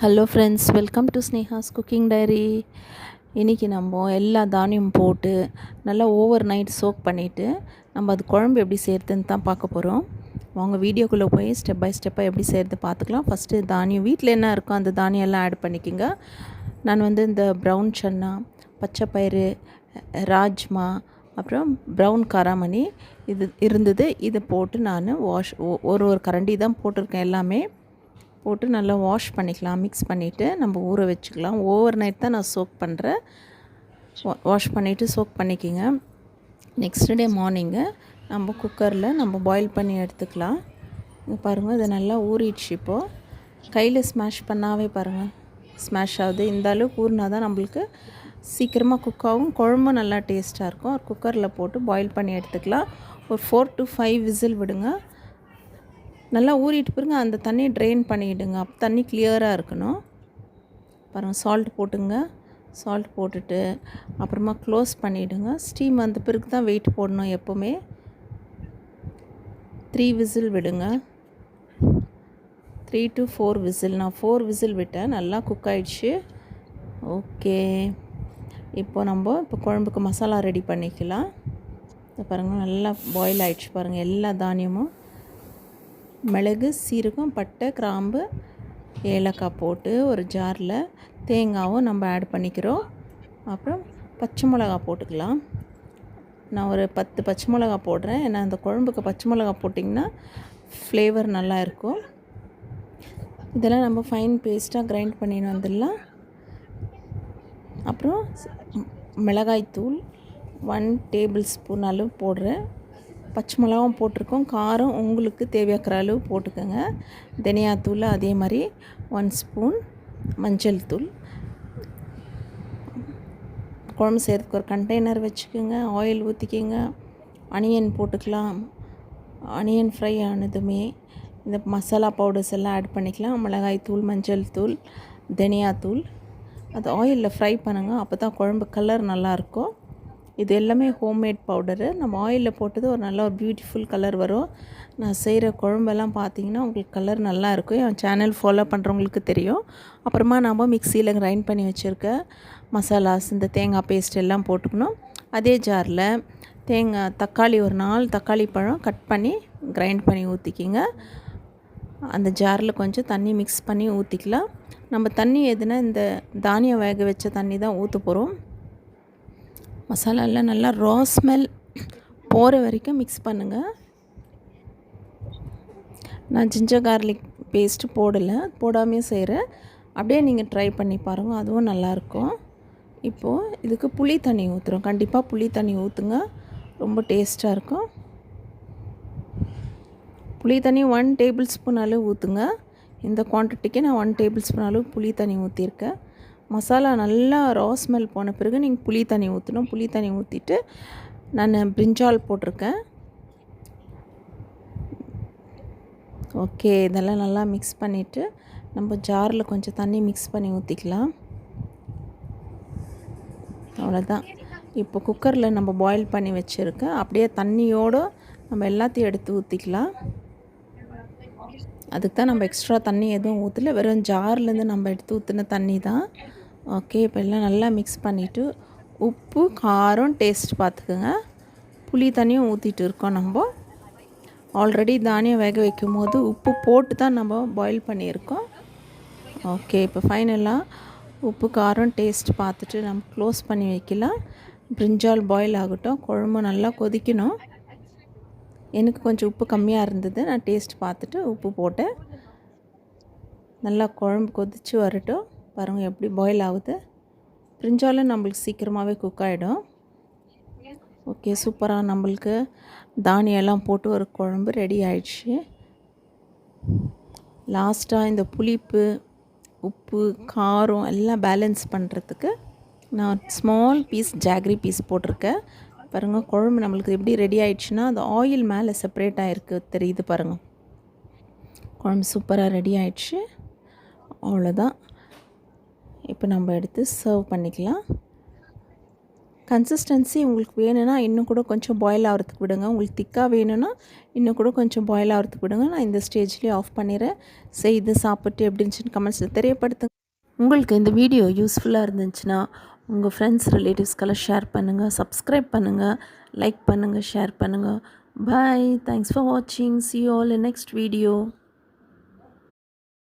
Hello friends, welcome to Sneha's cooking diary. இன்றைக்கி நம்ம எல்லா தானியம் போட்டு நல்லா ஓவர் நைட் சோக் பண்ணிவிட்டு நம்ம அது குழம்பு எப்படி செய்கிறதுன்னு தான் பார்க்க போகிறோம். வாங்க வீடியோக்குள்ளே போய் ஸ்டெப் பை ஸ்டெப்பாக எப்படி செய்கிறது பார்த்துக்கலாம். ஃபஸ்ட்டு தானியம் வீட்டில் என்ன இருக்கோ அந்த தானியம் எல்லாம் ஆட் பண்ணிக்கோங்க. நான் இந்த ப்ரௌன் சன்னா, பச்சை பயிறு, ராஜ்மா, அப்புறம் ப்ரௌன் காராமணி இது இருந்தது. இதை போட்டு நான் ஒரு கரண்டி தான் போட்டிருக்கேன். எல்லாமே போட்டு நல்லா வாஷ் பண்ணிக்கலாம். மிக்ஸ் பண்ணிவிட்டு நம்ம ஊற வச்சுக்கலாம். ஓவர் நைட் தான் நான் சோக் பண்ணுறேன். வாஷ் பண்ணிவிட்டு சோக் பண்ணிக்கிங்க. நெக்ஸ்ட் டே மார்னிங்கு நம்ம குக்கரில் நம்ம பாயில் பண்ணி எடுத்துக்கலாம். இங்கே பாருங்கள், இது நல்லா ஊறிடுச்சு. இப்போது கையில் ஸ்மாஷ் பண்ணாவே பாருங்கள் ஸ்மாஷ் ஆகுது. இந்த அளவுக்கு ஊறினா தான் நம்மளுக்கு சீக்கிரமாக குக் ஆகும், குழம்பும் நல்லா டேஸ்ட்டாக இருக்கும். ஒரு குக்கரில் போட்டு பாயில் பண்ணி எடுத்துக்கலாம். ஒரு 4 to 5 விசில் விடுங்க. நல்லா ஊறிட்டு பாருங்க, அந்த தண்ணியை ட்ரெயின் பண்ணிவிடுங்க. அப்போ தண்ணி கிளியராக இருக்கணும். பாருங்கள், சால்ட் போட்டுங்க. சால்ட் போட்டுட்டு அப்புறமா க்ளோஸ் பண்ணிவிடுங்க. ஸ்டீம் வந்த பிறகு தான் வெயிட் போடணும். எப்போவுமே 3 விசில் விடுங்க. 3 to 4 விசில். நான் 4 விசில் விட்டேன். நல்லா குக் ஆகிடுச்சு. ஓகே, இப்போ குழம்புக்கு மசாலா ரெடி பண்ணிக்கலாம். பாருங்கள், நல்லா பாயில் ஆகிடுச்சு. பாருங்கள், எல்லா தானியமும் மிளகு, சீரகம், பட்டை, கிராம்பு, ஏலக்காய் போட்டு ஒரு ஜாரில் தேங்காயும் நம்ம ஆட் பண்ணிக்கிறோம். அப்புறம் பச்சை மிளகா போட்டுக்கலாம். நான் ஒரு 10 பச்சை மிளகா போடுறேன். ஏன்னா அந்த குழம்புக்கு பச்சை மிளகா போட்டிங்கன்னா ஃப்ளேவர் நல்லா இருக்கும். இதெல்லாம் நம்ம ஃபைன் பேஸ்ட்டாக கிரைண்ட் பண்ணின்னு வந்துடலாம். அப்புறம் மிளகாய்த்தூள் 1 டேபிள் ஸ்பூன் அளவு போடுறேன். பச்சை மிளகாவும் போட்டிருக்கோம். காரம் உங்களுக்கு தேவையாக்கிற அளவு போட்டுக்கோங்க. தனியாத்தூள் அதே மாதிரி 1 ஸ்பூன். மஞ்சள் தூள். குழம்பு செய்கிறதுக்கு ஒரு கண்டெய்னர் வச்சுக்கோங்க. ஆயில் ஊற்றிக்கோங்க. அனியன் போட்டுக்கலாம். அனியன் ஃப்ரை ஆனதுமே இந்த மசாலா பவுடர்ஸ் எல்லாம் ஆட் பண்ணிக்கலாம். மிளகாய் தூள், மஞ்சள் தூள், தனியாத்தூள். அது ஆயிலில் ஃப்ரை பண்ணுங்கள். அப்போ தான் குழம்பு கலர் நல்லாயிருக்கும். இது எல்லாமே ஹோம்மேட் பவுடரு. நம்ம ஆயிலில் போட்டது ஒரு நல்ல ஒரு பியூட்டிஃபுல் கலர் வரும். நான் செய்கிற குழம்பெல்லாம் பார்த்தீங்கன்னா உங்களுக்கு கலர் நல்லா இருக்கும். என் சேனல் ஃபாலோ பண்ணுறவங்களுக்கு தெரியும். அப்புறமா நம்ம மிக்சியில் கிரைண்ட் பண்ணி வச்சுருக்க மசாலாஸ், இந்த தேங்காய் பேஸ்ட் எல்லாம் போட்டுக்கணும். அதே ஜாரில் தக்காளி ஒரு 4 தக்காளி பழம் கட் பண்ணி கிரைண்ட் பண்ணி ஊற்றிக்கிங்க. அந்த ஜாரில் கொஞ்சம் தண்ணி மிக்ஸ் பண்ணி ஊற்றிக்கலாம். நம்ம தண்ணி எதுனா இந்த தானியம் வேக வச்ச தண்ணி தான் ஊற்ற போகிறோம். மசாலாலாம் நல்லா ரா ஸ்மெல் போகிற வரைக்கும் மிக்ஸ் பண்ணுங்கள். நான் ஜிஞ்சர் கார்லிக் பேஸ்ட்டு போடாமே செய்கிறேன். அப்படியே நீங்கள் ட்ரை பண்ணி பாருங்கள், அதுவும் நல்லாயிருக்கும். இப்போது இதுக்கு புளி தண்ணி ஊற்றுறோம். கண்டிப்பாக புளி தண்ணி ஊற்றுங்க, ரொம்ப டேஸ்ட்டாக இருக்கும். புளி தண்ணி 1 டேபிள் ஸ்பூன் அளவு ஊற்றுங்க. இந்த குவான்டிட்டிக்கு நான் 1 டேபிள் ஸ்பூன் அளவு புளி தண்ணி ஊற்றிருக்கேன். மசாலா நல்லா ரா ஸ்மெல் போன பிறகு நீங்கள் புளி தண்ணி ஊற்றணும். புளி தண்ணி ஊற்றிட்டு நான் பிரிஞ்சால் போட்டிருக்கேன். ஓகே, இதெல்லாம் நல்லா மிக்ஸ் பண்ணிவிட்டு நம்ம ஜாரில் கொஞ்சம் தண்ணி மிக்ஸ் பண்ணி ஊற்றிக்கலாம். அவ்வளோதான். இப்போ குக்கரில் நம்ம பாயில் பண்ணி வச்சுருக்கேன். அப்படியே தண்ணியோடு நம்ம எல்லாத்தையும் எடுத்து ஊற்றிக்கலாம். அதுக்கு தான் நம்ம எக்ஸ்ட்ரா தண்ணி எதுவும் ஊற்றல, வெறும் ஜார்லேருந்து நம்ம எடுத்து ஊற்றின தண்ணி தான். ஓகே, இப்போ எல்லாம் நல்லா மிக்ஸ் பண்ணிவிட்டு உப்பு, காரம் டேஸ்ட் பார்த்துக்குங்க. புளி தண்ணியும் ஊற்றிட்டு இருக்கோம். நம்ம ஆல்ரெடி தானியம் வேக வைக்கும் போது உப்பு போட்டு தான் நம்ம பாயில் பண்ணியிருக்கோம். ஓகே, இப்போ ஃபைனலாக உப்பு, காரம் டேஸ்ட் பார்த்துட்டு நம்ம க்ளோஸ் பண்ணி வைக்கலாம். பிரிஞ்சால் பாயில் ஆகட்டும். குழம்பு நல்லா கொதிக்கணும். எனக்கு கொஞ்சம் உப்பு கம்மியாக இருந்தது. நான் டேஸ்ட் பார்த்துட்டு உப்பு போட்டேன். நல்லா குழம்பு கொதித்து வரட்டும். பாருங்கள் எப்படி பாயில் ஆகுது. பிரிஞ்சாலும் நம்மளுக்கு சீக்கிரமாகவே குக் ஆகிடும். ஓகே, சூப்பராக நம்மளுக்கு தானியெல்லாம் போட்டு ஒரு குழம்பு ரெடி ஆயிடுச்சு. லாஸ்ட்டாக இந்த புளிப்பு, உப்பு, காரம் எல்லாம் பேலன்ஸ் பண்ணுறதுக்கு நான் ஸ்மால் பீஸ் ஜாகரி பீஸ் போட்டிருக்கேன். பாருங்கள், குழம்பு நம்மளுக்கு எப்படி ரெடி ஆகிடுச்சுன்னா அந்த ஆயில் மேலே செப்பரேட் ஆகிருக்கு, தெரியுது பாருங்கள். குழம்பு சூப்பராக ரெடி ஆகிடுச்சு. அவ்வளோதான். இப்போ நம்ம எடுத்து சர்வ் பண்ணிக்கலாம். கன்சிஸ்டன்சி உங்களுக்கு வேணும்னா இன்னும் கூட கொஞ்சம் பாயில் ஆகிறதுக்கு விடுங்க. உங்களுக்கு திக்காக வேணும்னா இன்னும் கூட கொஞ்சம் பாயில் ஆகிறதுக்கு விடுங்க. நான் இந்த ஸ்டேஜ்லேயே ஆஃப் பண்ணிடுறேன். செய்து சாப்பிட்டு எப்படி இருந்துச்சுன்னு கமெண்ட்ஸில் தெரியப்படுத்துங்க. உங்களுக்கு இந்த வீடியோ யூஸ்ஃபுல்லாக இருந்துச்சுன்னா உங்கள் ஃப்ரெண்ட்ஸ் ரிலேட்டிவ்ஸ்க்கெல்லாம் ஷேர் பண்ணுங்கள், சப்ஸ்கிரைப் பண்ணுங்கள், லைக் பண்ணுங்கள், ஷேர் பண்ணுங்கள். பாய். தேங்க்ஸ் ஃபார் வாட்சிங். See you all in next video.